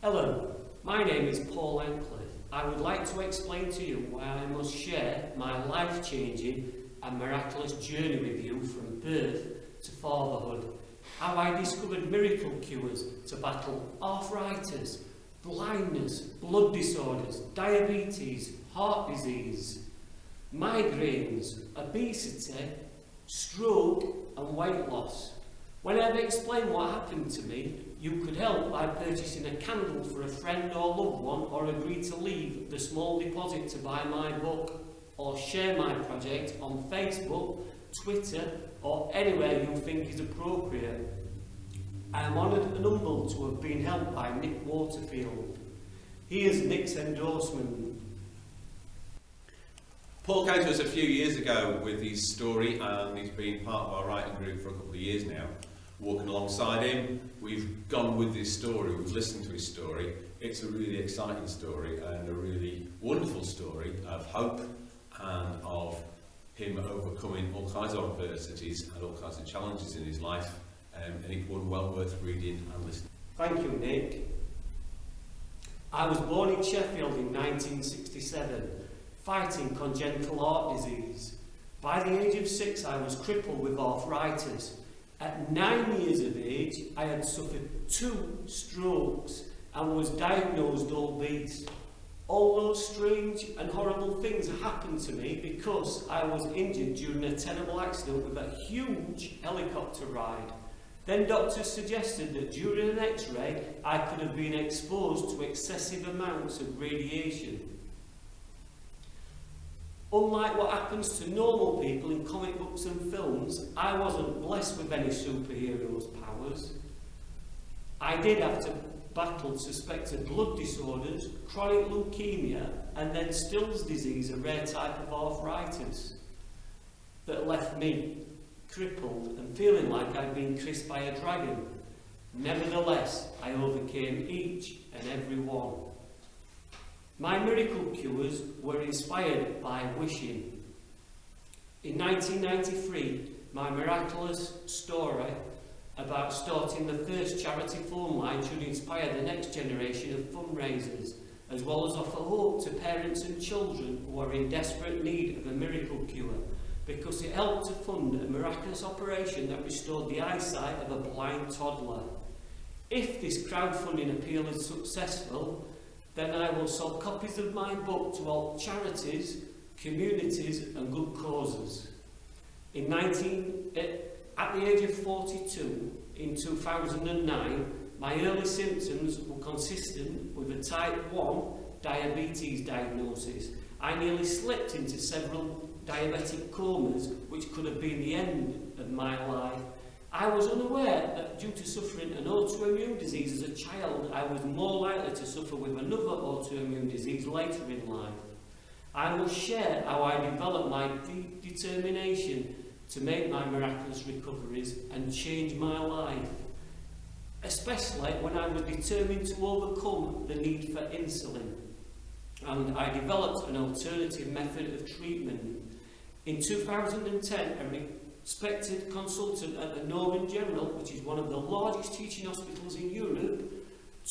Hello, my name is Paul Antcliffe. I would like to explain to you why I must share my life-changing and miraculous journey with you from birth to fatherhood. How I discovered miracle cures to battle arthritis, blindness, blood disorders, diabetes, heart disease, migraines, obesity, stroke and weight loss. When I've explained what happened to me, you could help by purchasing a candle for a friend or loved one, or agree to leave the small deposit to buy my book, or share my project on Facebook, Twitter or anywhere you think is appropriate. I am honoured and humbled to have been helped by Nick Waterfield. Here's Nick's endorsement. Paul came to us a few years ago with his story, and he's been part of our writing group for a couple of years now. Walking alongside him, we've gone with his story, we've listened to his story. It's a really exciting story and a really wonderful story of hope and of him overcoming all kinds of adversities and all kinds of challenges in his life, and it's one well worth reading and listening. Thank you, Nick. I was born in Sheffield in 1967, fighting congenital heart disease. By the age of 6, I was crippled with arthritis. At 9 years of age, I had suffered 2 strokes and was diagnosed obese. All those strange and horrible things happened to me because I was injured during a terrible accident with a huge helicopter ride. Then doctors suggested that during an X-ray I could have been exposed to excessive amounts of radiation. Unlike what happens to normal people in comic books and films, I wasn't blessed with any superheroes' powers. I did have to battle suspected blood disorders, chronic leukemia, and then Still's disease, a rare type of arthritis, that left me crippled and feeling like I'd been kissed by a dragon. Nevertheless, I overcame each and every one. My miracle cures were inspired by wishing. In 1993, my miraculous story about starting the first charity phone line should inspire the next generation of fundraisers, as well as offer hope to parents and children who are in desperate need of a miracle cure, because it helped to fund a miraculous operation that restored the eyesight of a blind toddler. If this crowdfunding appeal is successful, then I will sell copies of my book to help charities, communities and good causes. At the age of 42, in 2009, my early symptoms were consistent with a type 1 diabetes diagnosis. I nearly slipped into several diabetic comas, which could have been the end of my life. I was unaware that due to suffering an autoimmune disease as a child, I was more likely to suffer with another autoimmune disease later in life. I will share how I developed my deep determination to make my miraculous recoveries and change my life, especially when I was determined to overcome the need for insulin. And I developed an alternative method of treatment. In 2010, a respected consultant at the Northern General, which is one of the largest teaching hospitals in Europe,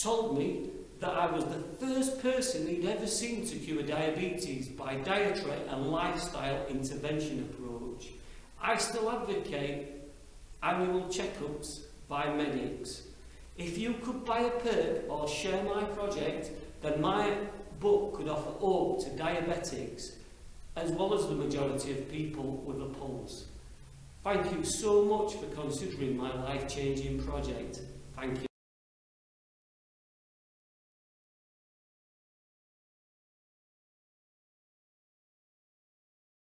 told me that I was the first person he'd ever seen to cure diabetes by dietary and lifestyle intervention approach. I still advocate annual checkups by medics. If you could buy a perk or share my project, then my book could offer hope to diabetics, as well as the majority of people with a pulse. Thank you so much for considering my life-changing project. Thank you.